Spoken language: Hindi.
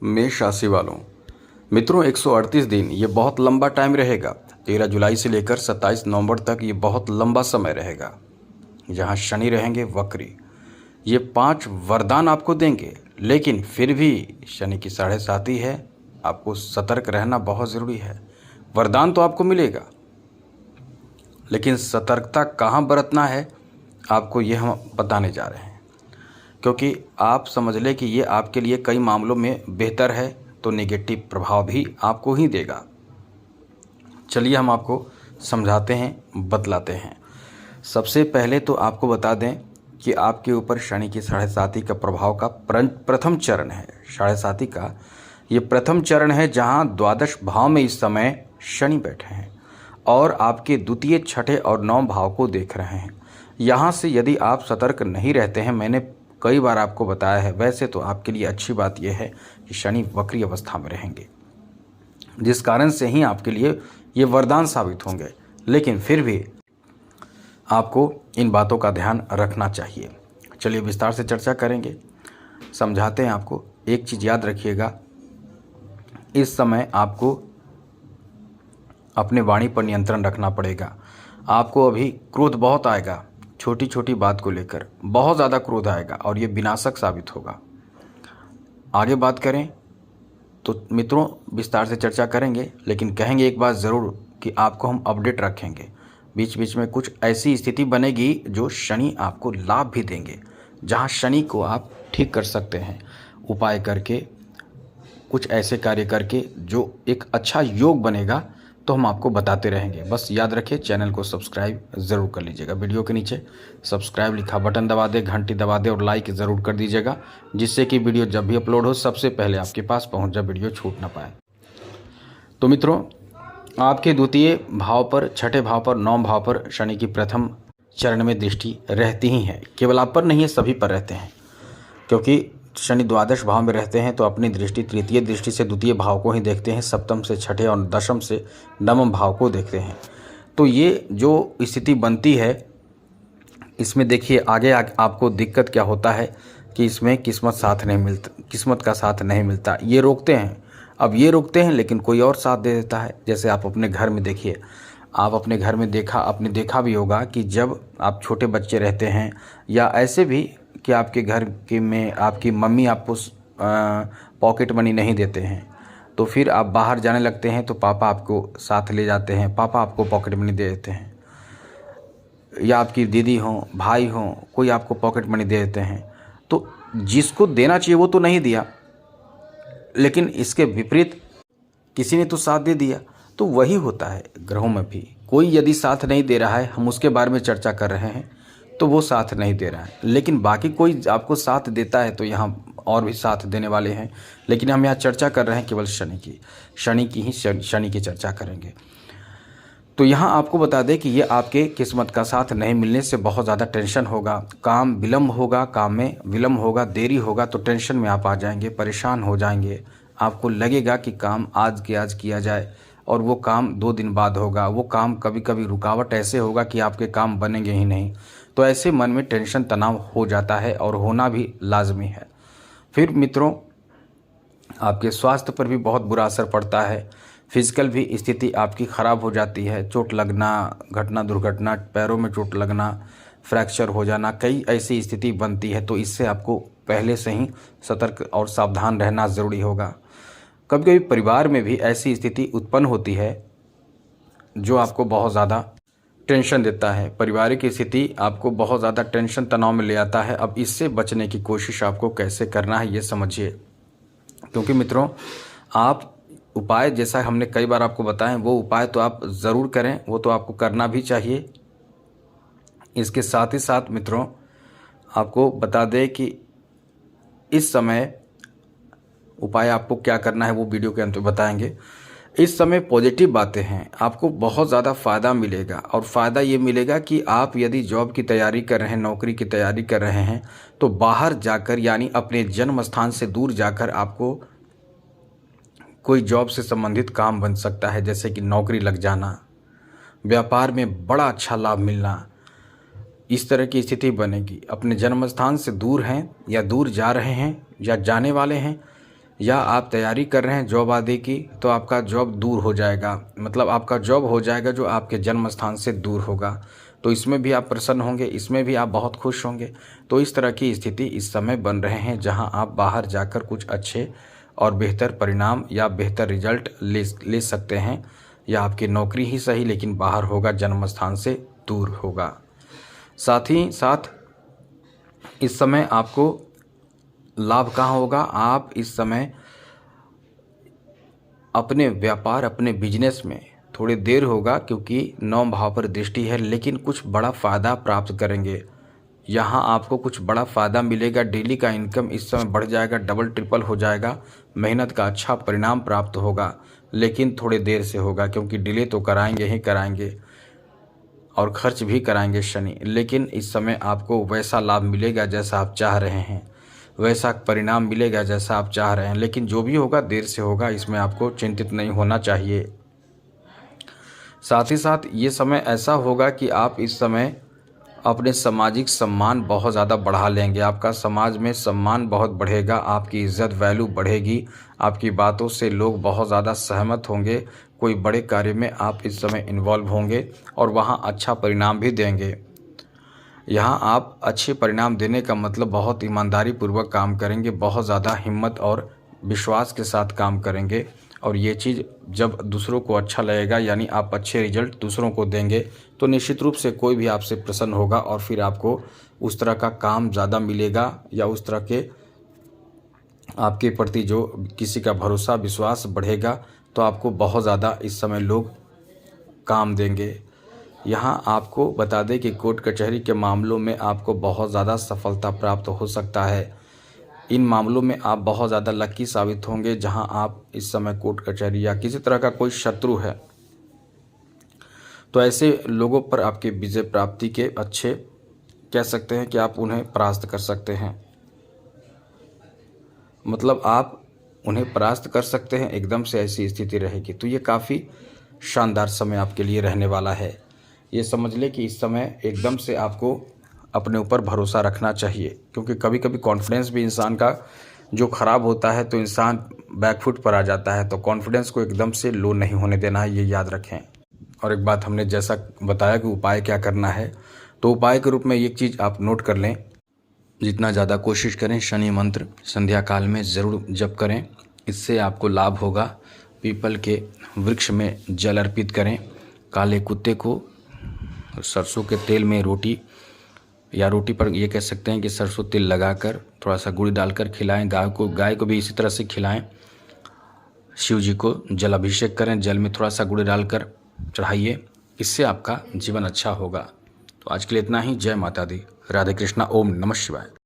मेष राशि वालों, मित्रों 138 दिन ये बहुत लंबा टाइम रहेगा। 13 जुलाई से लेकर 27 नवंबर तक ये बहुत लंबा समय रहेगा, जहां शनि रहेंगे वक्री। ये 5 वरदान आपको देंगे, लेकिन फिर भी शनि की 7.5 है। आपको सतर्क रहना बहुत ज़रूरी है। वरदान तो आपको मिलेगा, लेकिन सतर्कता कहाँ बरतना है आपको ये हम बताने जा रहे हैं। क्योंकि आप समझ लें कि ये आपके लिए कई मामलों में बेहतर है, तो नेगेटिव प्रभाव भी आपको ही देगा। चलिए हम आपको समझाते हैं, बतलाते हैं। सबसे पहले तो आपको बता दें कि आपके ऊपर शनि की 7.5 का प्रभाव का प्रथम चरण है। 7.5 का ये प्रथम चरण है, जहां द्वादश भाव में इस समय शनि बैठे हैं और आपके द्वितीय, छठे और 9 भाव को देख रहे हैं। यहाँ से यदि आप सतर्क नहीं रहते हैं, मैंने कई बार आपको बताया है, वैसे तो आपके लिए अच्छी बात यह है कि शनि वक्री अवस्था में रहेंगे, जिस कारण से ही आपके लिए ये वरदान साबित होंगे। लेकिन फिर भी आपको इन बातों का ध्यान रखना चाहिए। चलिए विस्तार से चर्चा करेंगे, समझाते हैं आपको। एक चीज़ याद रखिएगा, इस समय आपको अपने वाणी पर नियंत्रण रखना पड़ेगा। आपको अभी क्रोध बहुत आएगा, छोटी छोटी बात को लेकर बहुत ज़्यादा क्रोध आएगा और ये विनाशक साबित होगा। आगे बात करें तो मित्रों विस्तार से चर्चा करेंगे, लेकिन कहेंगे एक बात ज़रूर कि आपको हम अपडेट रखेंगे। बीच बीच में कुछ ऐसी स्थिति बनेगी जो शनि आपको लाभ भी देंगे, जहां शनि को आप ठीक कर सकते हैं उपाय करके, कुछ ऐसे कार्य करके जो एक अच्छा योग बनेगा, तो हम आपको बताते रहेंगे। बस याद रखिए, चैनल को सब्सक्राइब ज़रूर कर लीजिएगा। वीडियो के नीचे सब्सक्राइब लिखा बटन दबा दें, घंटी दबा दें और लाइक ज़रूर कर दीजिएगा, जिससे कि वीडियो जब भी अपलोड हो सबसे पहले आपके पास पहुंच जाए, वीडियो छूट ना पाए। तो मित्रों, आपके द्वितीय भाव पर, छठे भाव पर, 9 भाव पर शनि की प्रथम चरण में दृष्टि रहती ही है। केवल आप पर नहीं है, सभी पर रहते हैं, क्योंकि शनि द्वादश भाव में रहते हैं तो अपनी दृष्टि तृतीय दृष्टि से द्वितीय भाव को ही देखते हैं, सप्तम से छठे और दशम से नवम भाव को देखते हैं। तो ये जो स्थिति बनती है, इसमें देखिए आगे आपको दिक्कत क्या होता है कि इसमें किस्मत का साथ नहीं मिलता। ये रोकते हैं, अब ये रोकते हैं, लेकिन कोई और साथ दे देता है। जैसे आप अपने घर में देखिए, आप अपने घर में आपने देखा भी होगा कि जब आप छोटे बच्चे रहते हैं, या ऐसे भी कि आपके घर के में आपकी मम्मी आपको पॉकेट मनी नहीं देते हैं, तो फिर आप बाहर जाने लगते हैं तो पापा आपको साथ ले जाते हैं, पापा आपको पॉकेट मनी दे देते हैं। या आपकी दीदी हो, भाई हो, कोई आपको पॉकेट मनी दे देते हैं। तो जिसको देना चाहिए वो तो नहीं दिया, लेकिन इसके विपरीत किसी ने तो साथ दे दिया। तो वही होता है ग्रहों में भी, कोई यदि साथ नहीं दे रहा है, हम उसके बारे में चर्चा कर रहे हैं, तो वो साथ नहीं दे रहा है। लेकिन बाकी कोई आपको साथ देता है तो यहाँ और भी साथ देने वाले हैं। लेकिन हम यहाँ चर्चा कर रहे हैं केवल शनि की शनि की चर्चा करेंगे। तो यहाँ आपको बता दें कि ये आपके किस्मत का साथ नहीं मिलने से बहुत ज़्यादा टेंशन होगा, काम विलम्ब होगा, काम में विलम्ब होगा, देरी होगा, तो टेंशन में आप आ जाएंगे, परेशान हो जाएंगे। आपको लगेगा कि काम आज के आज किया जाए और वो काम 2 दिन बाद होगा। वो काम कभी कभी रुकावट ऐसे होगा कि आपके काम बनेंगे ही नहीं। तो ऐसे मन में टेंशन, तनाव हो जाता है और होना भी लाजमी है। फिर मित्रों, आपके स्वास्थ्य पर भी बहुत बुरा असर पड़ता है। फिजिकल भी स्थिति आपकी ख़राब हो जाती है। चोट लगना, घटना दुर्घटना, पैरों में चोट लगना, फ्रैक्चर हो जाना, कई ऐसी स्थिति बनती है। तो इससे आपको पहले से ही सतर्क और सावधान रहना ज़रूरी होगा। कभी कभी परिवार में भी ऐसी स्थिति उत्पन्न होती है जो आपको बहुत ज़्यादा टेंशन देता है। पारिवारिक स्थिति आपको बहुत ज़्यादा टेंशन, तनाव में ले आता है। अब इससे बचने की कोशिश आपको कैसे करना है ये समझिए। क्योंकि मित्रों, आप उपाय, जैसा हमने कई बार आपको बताएं, वो उपाय तो आप ज़रूर करें, वो तो आपको करना भी चाहिए। इसके साथ ही साथ मित्रों, आपको बता दें कि इस समय उपाय आपको क्या करना है वो वीडियो के अंत में बताएंगे। इस समय पॉजिटिव बातें हैं, आपको बहुत ज़्यादा फ़ायदा मिलेगा। और फ़ायदा ये मिलेगा कि आप यदि जॉब की तैयारी कर रहे हैं, नौकरी की तैयारी कर रहे हैं, तो बाहर जाकर, यानी अपने जन्म स्थान से दूर जाकर आपको कोई जॉब से संबंधित काम बन सकता है। जैसे कि नौकरी लग जाना, व्यापार में बड़ा अच्छा लाभ मिलना, इस तरह की स्थिति बनेगी। अपने जन्म स्थान से दूर हैं या दूर जा रहे हैं या जाने वाले हैं, या आप तैयारी कर रहे हैं जॉब आदि की, तो आपका जॉब दूर हो जाएगा, मतलब आपका जॉब हो जाएगा जो आपके जन्म स्थान से दूर होगा। तो इसमें भी आप प्रसन्न होंगे, इसमें भी आप बहुत खुश होंगे। तो इस तरह की स्थिति इस समय बन रहे हैं जहां आप बाहर जाकर कुछ अच्छे और बेहतर परिणाम या बेहतर रिजल्ट ले सकते हैं, या आपकी नौकरी ही सही लेकिन बाहर होगा, जन्म स्थान से दूर होगा। साथ ही साथ इस समय आपको लाभ कहाँ होगा, आप इस समय अपने व्यापार, अपने बिजनेस में थोड़ी देर होगा क्योंकि 9 भाव पर दृष्टि है, लेकिन कुछ बड़ा फ़ायदा प्राप्त करेंगे। यहाँ आपको कुछ बड़ा फ़ायदा मिलेगा, डेली का इनकम इस समय बढ़ जाएगा, डबल ट्रिपल हो जाएगा, मेहनत का अच्छा परिणाम प्राप्त होगा, लेकिन थोड़ी देर से होगा क्योंकि डिले तो कराएंगे ही कराएंगे और खर्च भी कराएंगे शनि। लेकिन इस समय आपको वैसा लाभ मिलेगा जैसा आप चाह रहे हैं, वैसा परिणाम मिलेगा जैसा आप चाह रहे हैं, लेकिन जो भी होगा देर से होगा, इसमें आपको चिंतित नहीं होना चाहिए। साथ ही साथ ये समय ऐसा होगा कि आप इस समय अपने सामाजिक सम्मान बहुत ज़्यादा बढ़ा लेंगे, आपका समाज में सम्मान बहुत बढ़ेगा, आपकी इज़्ज़त वैल्यू बढ़ेगी, आपकी बातों से लोग बहुत ज़्यादा सहमत होंगे, कोई बड़े कार्य में आप इस समय इन्वॉल्व होंगे और वहाँ अच्छा परिणाम भी देंगे। यहाँ आप अच्छे परिणाम देने का मतलब बहुत ईमानदारी पूर्वक काम करेंगे, बहुत ज़्यादा हिम्मत और विश्वास के साथ काम करेंगे, और ये चीज़ जब दूसरों को अच्छा लगेगा, यानी आप अच्छे रिजल्ट दूसरों को देंगे, तो निश्चित रूप से कोई भी आपसे प्रसन्न होगा और फिर आपको उस तरह का काम ज़्यादा मिलेगा, या उस तरह के आपके प्रति जो किसी का भरोसा विश्वास बढ़ेगा, तो आपको बहुत ज़्यादा इस समय लोग काम देंगे। यहाँ आपको बता दें कि कोर्ट कचहरी के मामलों में आपको बहुत ज़्यादा सफलता प्राप्त हो सकता है। इन मामलों में आप बहुत ज़्यादा लकी साबित होंगे, जहाँ आप इस समय कोर्ट कचहरी या किसी तरह का कोई शत्रु है, तो ऐसे लोगों पर आपके विजय प्राप्ति के अच्छे कह सकते हैं कि आप उन्हें परास्त कर सकते हैं, मतलब आप उन्हें परास्त कर सकते हैं, एकदम से ऐसी स्थिति रहेगी। तो ये काफ़ी शानदार समय आपके लिए रहने वाला है। ये समझ ले कि इस समय एकदम से आपको अपने ऊपर भरोसा रखना चाहिए, क्योंकि कभी कभी कॉन्फिडेंस भी इंसान का जो ख़राब होता है तो इंसान बैकफुट पर आ जाता है। तो कॉन्फिडेंस को एकदम से लो नहीं होने देना है, ये याद रखें। और एक बात हमने जैसा बताया कि उपाय क्या करना है, तो उपाय के रूप में एक चीज़ आप नोट कर लें, जितना ज़्यादा कोशिश करें शनि मंत्र संध्या काल में ज़रूर जप करें, इससे आपको लाभ होगा। पीपल के वृक्ष में जल अर्पित करें, काले कुत्ते को सरसों के तेल में रोटी, या रोटी पर ये कह सकते हैं कि सरसों तेल लगाकर थोड़ा सा गुड़ डालकर खिलाएं। गाय को भी इसी तरह से खिलाएं। शिव जी को जल अभिषेक करें, जल में थोड़ा सा गुड़ डालकर चढ़ाइए, इससे आपका जीवन अच्छा होगा। तो आज के लिए इतना ही। जय माता दी, राधे कृष्णा, ओम नमः शिवाय।